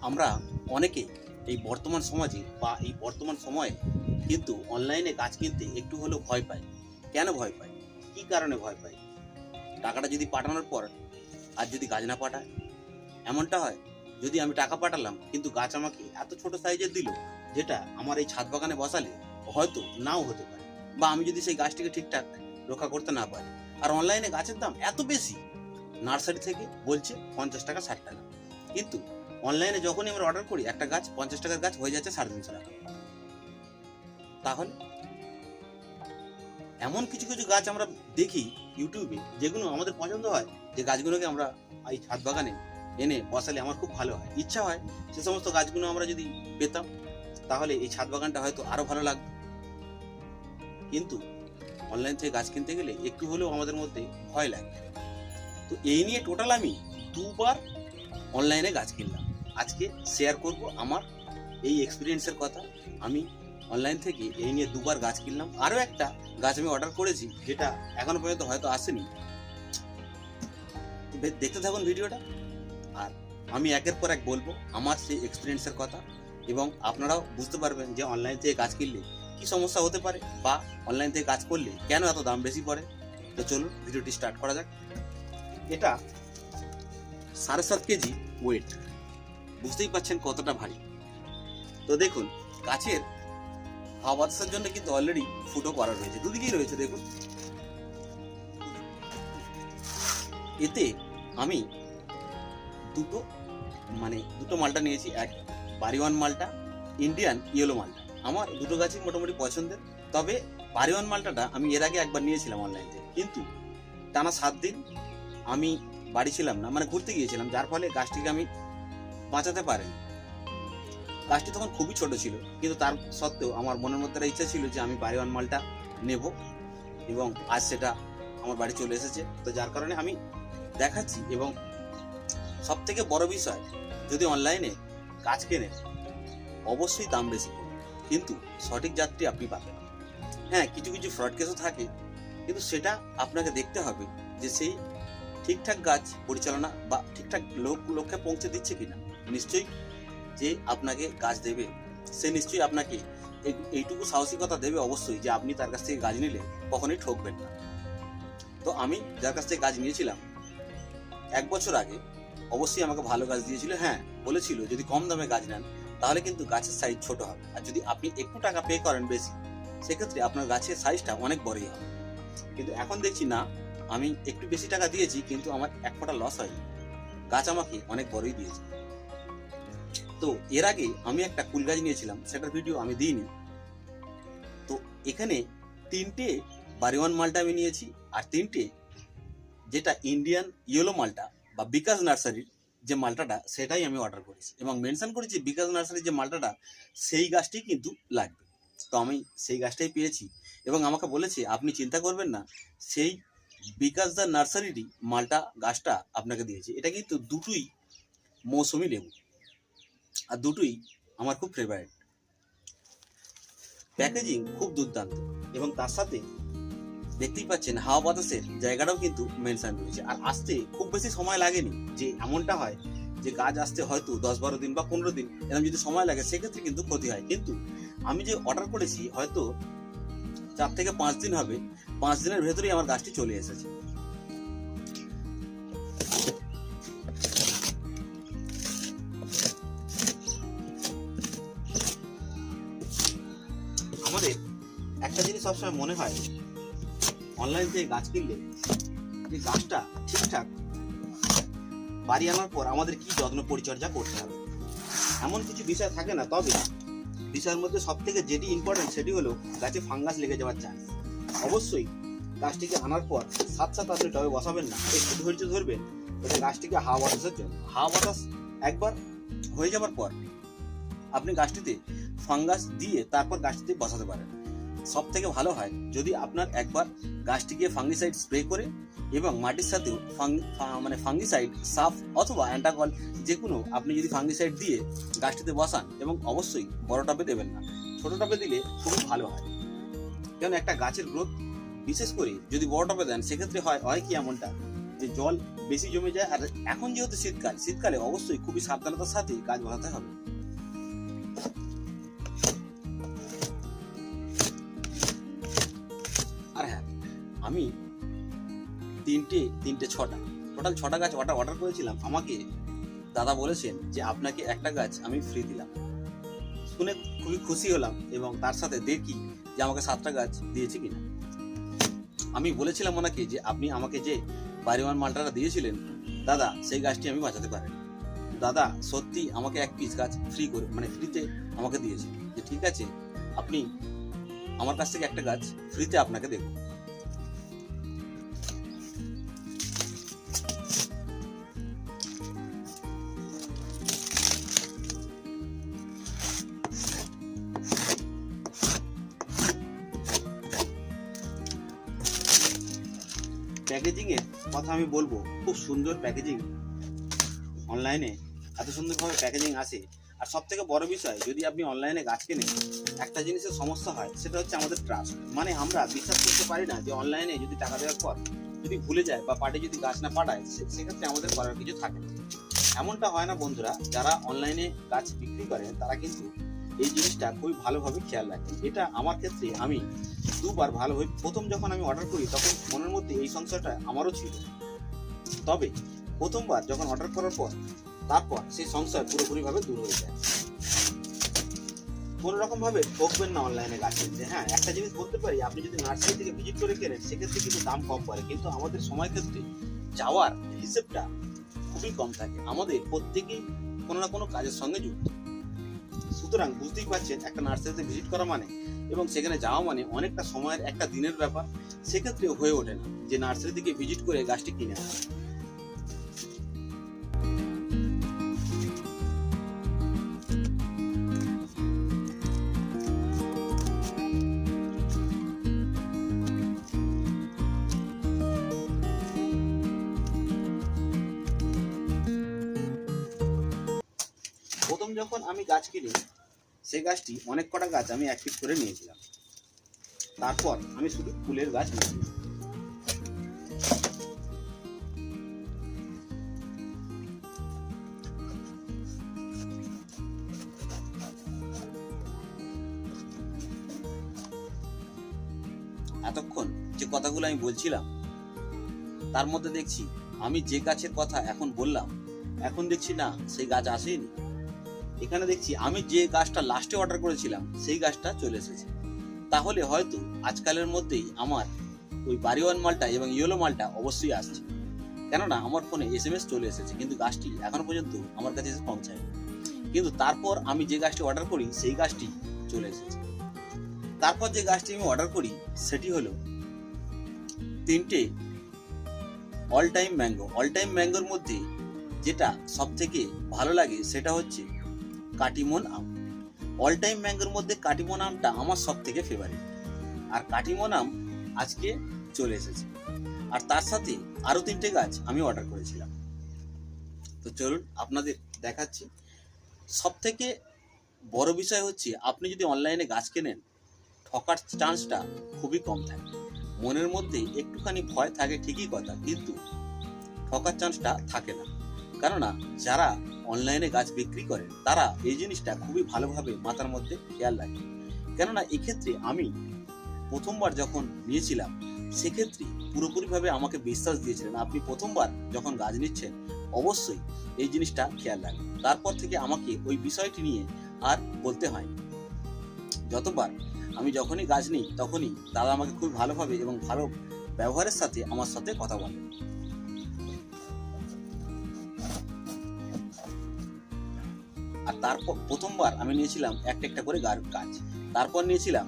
আমরা অনেকে এই বর্তমান সমাজে বা এই বর্তমান সময়ে কিন্তু অনলাইনে গাছ কিনতে একটু হলেও ভয় পাই। কেন ভয় পাই? কি কারণে ভয় পাই? টাকাটা যদি পাঠানোর পর আর যদি গাছ না পাঠায়, এমনটা হয় যদি আমি টাকা পাঠালাম কিন্তু গাছ আমাকে এত ছোট সাইজের দিল, যেটা আমার এই ছাদ বাগানে বসালে হয়তো নাও হতে পারে, বা আমি যদি সেই গাছটিকে ঠিকঠাক রক্ষা করতে না পারি। আর অনলাইনে গাছের দাম এত বেশি, নার্সারি থেকে বলছে 50 টাকা 60 টাকা, কিন্তু অনলাইনে যখনই আমরা অর্ডার করি একটা গাছ 50 টাকার গাছ হয়ে যাচ্ছে 350 টাকা। তাহলে এমন কিছু কিছু গাছ আমরা দেখি ইউটিউবে, যেগুলো আমাদের পছন্দ হয়, যে গাছগুলোকে আমরা এই ছাদ বাগানে এনে বসালে আমার খুব ভালো হয়, ইচ্ছা হয় সে সমস্ত গাছগুলো আমরা যদি পেতাম তাহলে এই ছাদ বাগানটা হয়তো আরো ভালো লাগতো। কিন্তু অনলাইন থেকে গাছ কিনতে গেলে একটু হলেও আমাদের মধ্যে ভয় লাগে। তো এই নিয়ে টোটাল আমি দুবার অনলাইনে গাছ কিনলাম। আজকে শেয়ার করব আমার এই এক্সপিরিয়েন্সের কথা। আমি অনলাইন থেকে এই নিয়ে দুবার গাছ কিনলাম। আরও একটা গাছ আমি অর্ডার করেছি, যেটা এখনো পর্যন্ত হয়তো আসেনি। দেখতে থাকুন ভিডিওটা, আর আমি একের পর এক বলবো আমার সেই এক্সপিরিয়েন্সের কথা, এবং আপনারাও বুঝতে পারবেন যে অনলাইন থেকে গাছ কিনলে কি সমস্যা হতে পারে, বা অনলাইন থেকে গাছ করলে কেন এত দাম বেশি পড়ে। তো চলুন ভিডিওটি স্টার্ট করা যাক। এটা 7.5 কেজি ওয়েট, বুঝতেই পাচ্ছেন কতটা ভারী। তো দেখুন, গাছের হাওয়া বাতাসের জন্য কিন্তু অলরেডি ফুটো করা রয়েছে, দুদিকেই রয়েছে। দেখুন, এতে আমি দুটো মালটা নিয়েছি, এক বাড়িওয়ান মালটা, ইন্ডিয়ান ইয়েলো মালটা। আমার দুটো গাছই মোটামুটি পছন্দের, তবে বাড়িওয়ান মালটাটা আমি এর আগে একবার নিয়েছিলাম অনলাইন থেকে, কিন্তু টানা 7 দিন আমি বাড়ি ছিলাম না, ঘুরতে গিয়েছিলাম, যার ফলে গাছটিকে আমি বাঁচাতে পারিনি। গাছটি তখন খুবই ছোট ছিল, কিন্তু তার সত্ত্বেও আমার মনের মধ্যে একটা ইচ্ছা ছিল যে আমি বাড়িওয়ান মালটা নেব, এবং আজ সেটা আমার বাড়ি চলে এসেছে। তো যার কারণে আমি দেখাচ্ছি। এবং সব থেকে বড় বিষয়, যদি অনলাইনে গাছ কেনেন অবশ্যই দাম বেশি পড়বে, কিন্তু সঠিক জাতটি আপনি পাবেন। হ্যাঁ, কিছু কিছু ফ্রড কেসও থাকে, কিন্তু সেটা আপনাকে দেখতে হবে যে সেই ঠিকঠাক গাছ পরিচালনা বা ঠিকঠাক লক্ষ্যে পৌঁছে দিচ্ছে কিনা। নিশ্চয়ই যে আপনাকে গাছ দেবে সে নিশ্চয়ই আপনাকে এইটুকু সাহসিকতা দেবে অবশ্যই, যে আপনি তার কাছ থেকে গাছ নিলে কখনোই ঠকবেন না। তো আমি যার কাছ থেকে গাছ নিয়েছিলাম 1 বছর আগে, অবশ্যই আমাকে ভালো গাছ দিয়েছিল। হ্যাঁ, বলেছিল যদি কম দামে গাছ নেন তাহলে কিন্তু গাছের সাইজ ছোট হবে, আর যদি আপনি একটু টাকা পে করেন বেশি, সেক্ষেত্রে আপনার গাছের সাইজটা অনেক বড়ই হবে। কিন্তু এখন দেখছি না, আমি একটু বেশি টাকা দিয়েছি কিন্তু আমার এক ফোঁটা লস হয়নি, গাছ আমাকে অনেক বড়ই দিয়েছে। তো এর আগে আমি একটা কুল গাছ নিয়েছিলাম, সেটার ভিডিও আমি দিইনি। তো এখানে 3টে বাড়িওয়ান মালটা আমি নিয়েছি, আর 3টে যেটা ইন্ডিয়ান ইয়েলো মালটা বা বিকাশ নার্সারির যে মালটাটা, সেটাই আমি অর্ডার করেছি, এবং মেনশন করেছি বিকাশ নার্সারির যে মালটাটা সেই গাছটি কিন্তু লাগবে। তো আমি সেই গাছটাই পেয়েছি, এবং আমাকে বলেছে আপনি চিন্তা করবেন না, সেই বিকাশ দা নার্সারিরই মালটা গাছটা আপনাকে দিয়েছে। এটা কিন্তু দুটোই মৌসুমি লেবু, আর দুটোই আমার খুব ফেভারিট। প্যাকেজিং খুব দুর্দান্ত, এবং তার সাথে দেখতেই পাচ্ছেন হাওয়া বাতাসের জায়গাটাও কিন্তু মেনশন রয়েছে। আর আসতে খুব বেশি সময় লাগেনি, যে এমনটা হয় যে গাছ আসতে হয়তো 10-12 দিন বা 15 দিন এরকম যদি সময় লাগে, সেক্ষেত্রে কিন্তু ক্ষতি হয়। কিন্তু আমি যে অর্ডার করেছি হয়তো 4 থেকে 5 দিন হবে, 5 দিনের ভেতরেই আমার গাছটি চলে এসেছে। আমাদের একটা জিনিস সবসময় মনে হয় অনলাইন থেকে গাছ কিনলে, যে গাছটা ঠিকঠাক বাড়ি আনার পর আমাদের কি যত্ন পরিচর্যা করতে হবে, এমন কিছু বিষয় থাকে না। তবে বিষয়ের মধ্যে সব থেকে যেটি ইম্পর্টেন্ট সেটি হলো গাছে ফাঙ্গাস লেগে যাওয়ার চান্স। অবশ্যই গাছটিকে আনার পর সাথে আপনি টবে বসাবেন না, একটু ধৈর্য ধরবেন, এটা গাছটিকে হাওয়া বাতাসের জন্য। হাওয়া বাতাস একবার হয়ে যাওয়ার পর আপনি গাছটিতে ফাঙ্গাস দিয়ে তারপর গাছটিতে বসাতে পারেন। সব থেকে ভালো হয় যদি আপনার একবার গাছটিকে ফাঙ্গিসাইড স্প্রে করে, এবং মাটির সাথেও ফাঙ্গিসাইড সাফ অথবা অ্যান্টাকল, যে কোনো আপনি যদি ফাঙ্গিসাইড দিয়ে গাছটিতে বসান, এবং অবশ্যই বড় টবে দেবেন না, ছোট টবে দিলে খুবই ভালো হয়। কারণ একটা গাছের গ্রোথ বিশেষ করে যদি বড় টবে দেন, সেক্ষেত্রে হয় কি এমনটা যে জল বেশি জমে যায়। আর এখন যেহেতু শীতকালে অবশ্যই খুবই সাবধানতার সাথে গাছ বাঁধাতে হবে। আর হ্যাঁ, আমি তিনটে টোটাল 6টা গাছ অর্ডার করেছিলাম। আমাকে দাদা বলেছেন যে আপনাকে একটা গাছ আমি ফ্রি দিলাম। শুনে খুবই খুশি হলাম এবং তার সাথে দেখি যে আমাকে 7টা গাছ দিয়েছে কিনা। আমি বলেছিলাম ওনাকে যে আপনি আমাকে যে বাড়িওয়ান মালটাটা দিয়েছিলেন দাদা, সেই গাছটি আমি বাঁচাতে পারি। দাদা সত্যি আমাকে এক পিস গাছ ফ্রিতে আমাকে দিয়েছে, যে ঠিক আছে আপনি আমার কাছ থেকে একটা গাছ ফ্রিতে আপনাকে দেব। প্যাকেজিং এর কথা আমি বলবো, খুব সুন্দর প্যাকেজিং। অনলাইনে এত সুন্দরভাবে প্যাকেজিং আসে। আর সব থেকে বড় বিষয়, যদি আপনি অনলাইনে গাছ কেনেন, একটা জিনিসের সমস্যা হয়, সেটা হচ্ছে আমাদের ট্রাস্ট। মানে আমরা বিশ্বাস করতে পারি না যে অনলাইনে যদি টাকা দেওয়ার পর যদি ভুলে যায় বা পার্টি যদি গাছ না পাঠায়, সেক্ষেত্রে আমাদের করার কিছু থাকে না। এমনটা হয় না বন্ধুরা, যারা অনলাইনে গাছ বিক্রি করেন তারা কিন্তু এই জিনিসটা খুবই ভালোভাবে খেয়াল রাখেন। এটা আমার ক্ষেত্রে আমি দুবার ভালোভাবে, প্রথম যখন আমি অর্ডার করি তখন মনের মধ্যে এই সংশয়টা আমারও ছিল। তবে প্রথমবার যখন অর্ডার করার পর তারপর সেই সংশয় পুরোপুরিভাবে দূর হয়ে যায়। কোনো রকম ভাবে ঠকবেন না অনলাইনে গাছ কিনতে। হ্যাঁ, একটা জিনিস বলতে পারি, আপনি যদি নার্সারি থেকে ভিজিট করে কেনেন সেক্ষেত্রে কিন্তু দাম কম পড়ে, কিন্তু আমাদের সময় ক্ষেত্রে যাওয়ার হিসেবটা খুবই কম থাকে। আমাদের প্রত্যেকেই কোনো না কোনো কাজের সঙ্গে যুক্ত। সুতরাং বুঝতেই পারছেন, একটা নার্সারিতে ভিজিট করা মানে এবং সেখানে যাওয়া মানে অনেকটা সময়ের, একটা দিনের ব্যাপার। সেক্ষেত্রে হয়ে ওঠে না যে নার্সারি থেকে ভিজিট করে গাছটি কিনে আনা। প্রথম যখন আমি গাছ কিনি, সেই গাছটি অনেক কটা গাছ আমি এক পিস করে নিয়েছিলাম। তারপর আমি শুধু ফুলের গাছ নিয়েছিলাম। এতক্ষণ যে কথাগুলো আমি বলছিলাম তার মধ্যে দেখছি আমি যে গাছের কথা এখন বললাম, এখন দেখছি না সেই গাছ আসেনি। এখানে দেখছি আমি যে গাছটা লাস্টে অর্ডার করেছিলাম সেই গাছটা চলে এসেছে। তাহলে হয়তো আজকালের মধ্যেই আমার ওই বাড়িওয়ান মালটা এবং ইয়েলো মালটা অবশ্যই আসছে, কেননা আমার ফোনে SMS চলে এসেছে, কিন্তু গাছটি এখনো পর্যন্ত আমার কাছে এসে পৌঁছায়। কিন্তু তারপর আমি যে গাছটি অর্ডার করি সেই গাছটি চলে এসেছে। তারপর যে গাছটি আমি অর্ডার করি সেটি হলো 3টে অল টাইম ম্যাঙ্গোর মধ্যে যেটা সব থেকে ভালো লাগে সেটা হচ্ছে কাটিমন আম। অল টাইম ম্যাঙ্গোর মধ্যে কাটিমন আমটা আমার সব থেকে ফেভারিট। আর কাটিমন আম আজকে চলে এসেছে। আর তার সাথে আরো 3টে গাছ আমি অর্ডার করেছিলাম। তো চলুন আপনাদের দেখাচ্ছি। সব থেকে বড় বিষয় হচ্ছে, আপনি যদি অনলাইনে গাছ কেনেন, ঠকার চান্সটা খুবই কম থাকে। মনের মধ্যে একটুখানি ভয় থাকে ঠিকই কথা, কিন্তু ঠকার চান্সটা থাকে না। কেননা যারা অনলাইনে গাছ বিক্রি করে তারা এই জিনিসটা খুবই ভালোভাবে মাথার মধ্যে খেয়াল রাখে। কেননা এক্ষেত্রে আমি প্রথমবার যখন নিয়েছিলাম সেক্ষেত্রে পুরোপুরিভাবে আমাকে বিশ্বাস দিয়েছিলেন, আপনি প্রথমবার যখন গাছ নিচ্ছেন অবশ্যই এই জিনিসটা খেয়াল রাখবেন। তারপর থেকে আমাকে ওই বিষয়টি নিয়ে আর বলতে হয়। যতবার আমি যখনই গাছ নিই তখনই দাদা আমাকে খুব ভালোভাবে এবং ভালো ব্যবহারের সাথে আমার সাথে কথা বলে। আর তারপর প্রথমবার আমি নিয়েছিলাম একটা করে গাছ, তারপর নিয়েছিলাম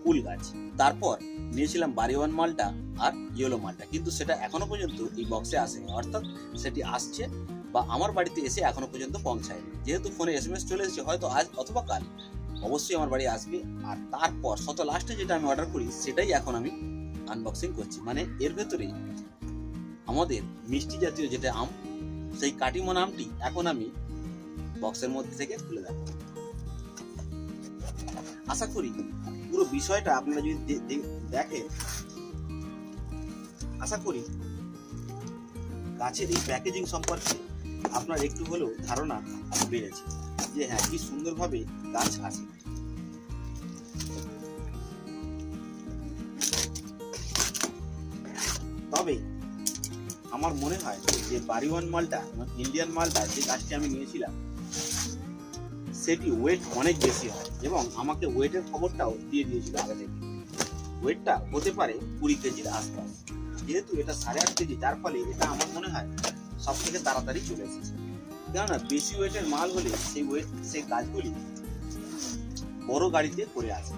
কুল গাছ, তারপর নিয়েছিলাম বাড়িওয়ান মালটা আর ইয়েলো মালটা, কিন্তু সেটা এখনো পর্যন্ত এই বক্সে আসেনি। অর্থাৎ সেটি আসছে বা আমার বাড়িতে এসে এখনো পর্যন্ত পৌঁছায়নি। যেহেতু ফোনে SMS চলে এসেছে, হয়তো আজ অথবা কাল অবশ্যই আমার বাড়ি আসবে। আর তারপর লাস্টে যেটা আমি অর্ডার করি সেটাই এখন আমি আনবক্সিং করছি। মানে এর ভেতরে আমাদের মিষ্টি জাতীয় যেটা আম, সেই কাটিমন আমটি এখন আমি বক্সের মধ্যে থেকে তুলে দেব। আশা করি পুরো বিষয়টা আপনারা যদি দেখেন, আশা করি গাছের এই প্যাকেজিং সম্পর্কে আপনার একটু হলেও ধারণা বেড়েছে যে হ্যাঁ কি সুন্দরভাবে গাছ আছে। তবে আমার মনে হয় যে বাড়িওয়ান মালটা ইন্ডিয়ান মালটা যে গাছটি আমি নিয়েছিলাম সেটি ওয়েট অনেক বেশি হয় এবং আমাকে ওয়েটের খবরটাও দিয়ে দিয়েছিল আগে থেকে। ওয়েটটা হতে পারে 20 কেজির আশপাশ, যেহেতু এটা 8.5 কেজি, যার ফলে এটা আমার মনে হয় সব থেকে তাড়াতাড়ি চলে এসেছে। কেননা বেশি ওয়েটের মাল হলে সেই গাছগুলি বড় গাড়িতে করে আসে।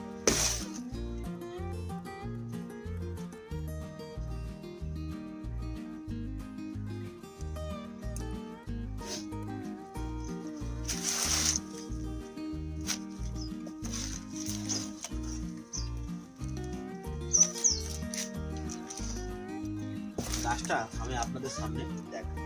গাছটা আমি আপনাদের সামনে দেখাই।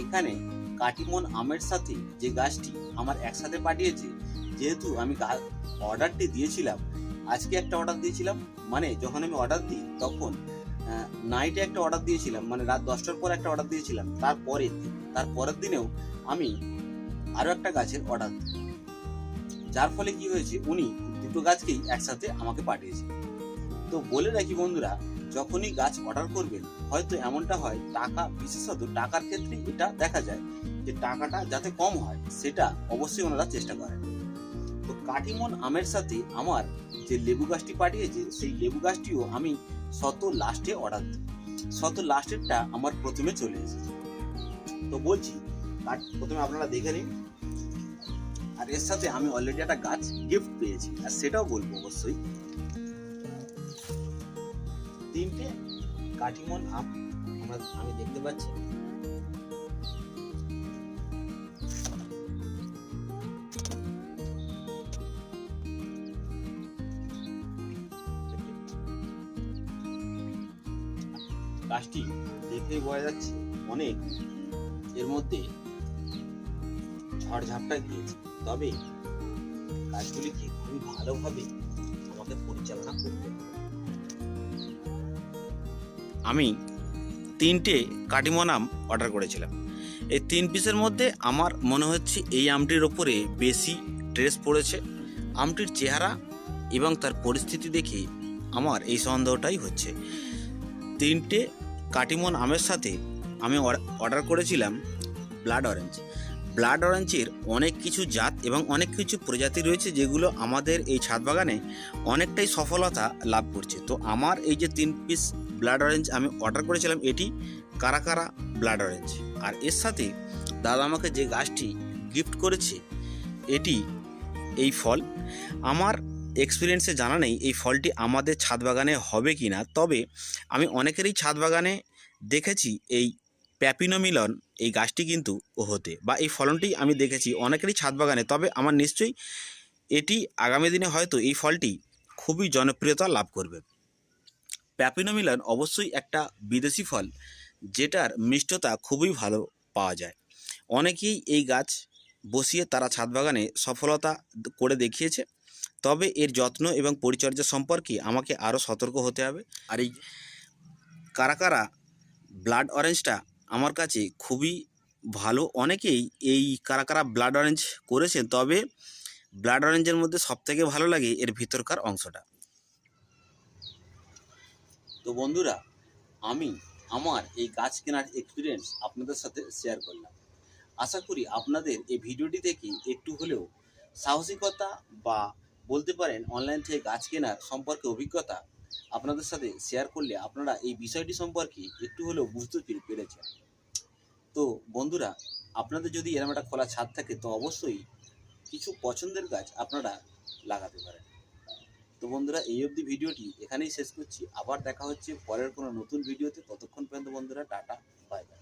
এখানে কাটিমন আমের সাথে যে গাছটি আমার একসাথে পাঠিয়েছে, যেহেতু আমি অর্ডারটি দিয়েছিলাম, আজকে একটা অর্ডার দিয়েছিলাম, মানে যখন আমি অর্ডার দিই তখন নাইটে একটা অর্ডার দিয়েছিলাম, মানে রাত 10টার পর একটা অর্ডার দিয়েছিলাম, তারপরের দিনেও আমি আরো একটা গাছের অর্ডার দিই, যার ফলে কি হয়েছে উনি দুটো গাছকেই একসাথে আমাকে পাঠিয়েছে। তো বলে রাখি বন্ধুরা, যখনই গাছ অর্ডার করবেন হয়তো এমনটা হয় টাকা, বিশেষত টাকার ক্ষেত্রে এটা দেখা যায় যে টাকাটা যাতে কম হয় সেটা অবশ্যই ওনারা চেষ্টা করেন। তো কাটিমন আমের সাথে আমার যে লেবু গাছটি পাঠিয়েছে সেই লেবু গাছটিও আমি শত লাস্টে অর্ডার দিই, শত লাস্টেরটা আমার প্রথমে চলে এসেছে। তো বলছি প্রথমে আপনারা দেখে নিন, আর এর সাথে আমি অলরেডি একটা গাছ গিফট পেয়েছি, আর সেটাও বলবো অবশ্যই। 3টে কাটিমন আম আমি দেখতে পাচ্ছি। গাছটি দেখেই বোঝা যাচ্ছে অনেক এর মধ্যে ঝড়ঝাপটা গিয়েছে, তবে গাছগুলিকে খুবই ভালোভাবে আমাকে পরিচালনা করতে হবে। আমি 3টে কাটিমন আম অর্ডার করেছিলাম। এই 3 পিসের মধ্যে আমার মনে হচ্ছে এই আমটির ওপরে বেশি ট্রেস পড়েছে। আমটির চেহারা এবং তার পরিস্থিতি দেখে আমার এই সন্দেহটাই হচ্ছে। 3টে কাটিমন আমের সাথে আমি অর্ডার করেছিলাম ব্লাড অরেঞ্জ। ব্লাড অরেঞ্জের অনেক কিছু জাত এবং অনেক কিছু প্রজাতি রয়েছে যেগুলো আমাদের এই ছাদ বাগানে অনেকটাই সফলতা লাভ করছে। তো আমার এই যে 3 পিস ব্লাড অরেঞ্জ আমি অর্ডার করেছিলাম, এটি কারা ব্লাড অরেঞ্জ। আর এর সাথে দাদা আমাকে যে গাছটি গিফট করেছে এটি এই ফল। আমার এক্সপিরিয়েন্সে জানা নেই এই ফলটি আমাদের ছাদ বাগানে হবে কি না, তবে আমি অনেকেরই ছাদ বাগানে দেখেছি এই প্যাপিনোমিলন এই গাছটি কিন্তু হতে, বা এই ফলনটি আমি দেখেছি অনেকেরই ছাদ বাগানে। তবে আমার নিশ্চয়ই এটি আগামী দিনে হয়তো এই ফলটি খুবই জনপ্রিয়তা লাভ করবে। প্যাপিনোমিলন অবশ্যই একটা বিদেশি ফল, যেটার মিষ্টতা খুবই ভালো পাওয়া যায়। অনেকেই এই গাছ বসিয়ে তারা ছাদ বাগানে সফলতা করে দেখিয়েছে, তবে এর যত্ন এবং পরিচর্যা সম্পর্কে আমাকে আরও সতর্ক হতে হবে। আর এই কারা ব্লাড অরেঞ্জটা আমার কাছে খুবই ভালো। অনেকেই এই কারা ব্লাড অরেঞ্জ করেছেন, তবে ব্লাড অরেঞ্জের মধ্যে সবথেকে ভালো লাগে এর ভিতরকার অংশটা। তো বন্ধুরা, আমি আমার এই গাছ কেনার এক্সপিরিয়েন্স আপনাদের সাথে শেয়ার করলাম। আশা করি আপনাদের এই ভিডিওটি থেকে একটু হলেও সাহসিকতা বা বলতে পারেন অনলাইন থেকে গাছ কেনার সম্পর্কে অভিজ্ঞতা আপনাদের সাথে শেয়ার করলে আপনারা এই বিষয়টি সম্পর্কে একটু হলেও বুঝতে পেরেছেন। তো বন্ধুরা, আপনাদের যদি এরকম একটা খোলা ছাদ থাকে তো অবশ্যই কিছু পছন্দের গাছ আপনারা লাগাতে পারেন। তো বন্ধুরা, এই অবধি ভিডিওটি এখানেই শেষ করছি। আবার দেখা হচ্ছে পরের কোনো নতুন ভিডিওতে। ততক্ষণ পর্যন্ত বন্ধুরা টাটা, বাই বাই।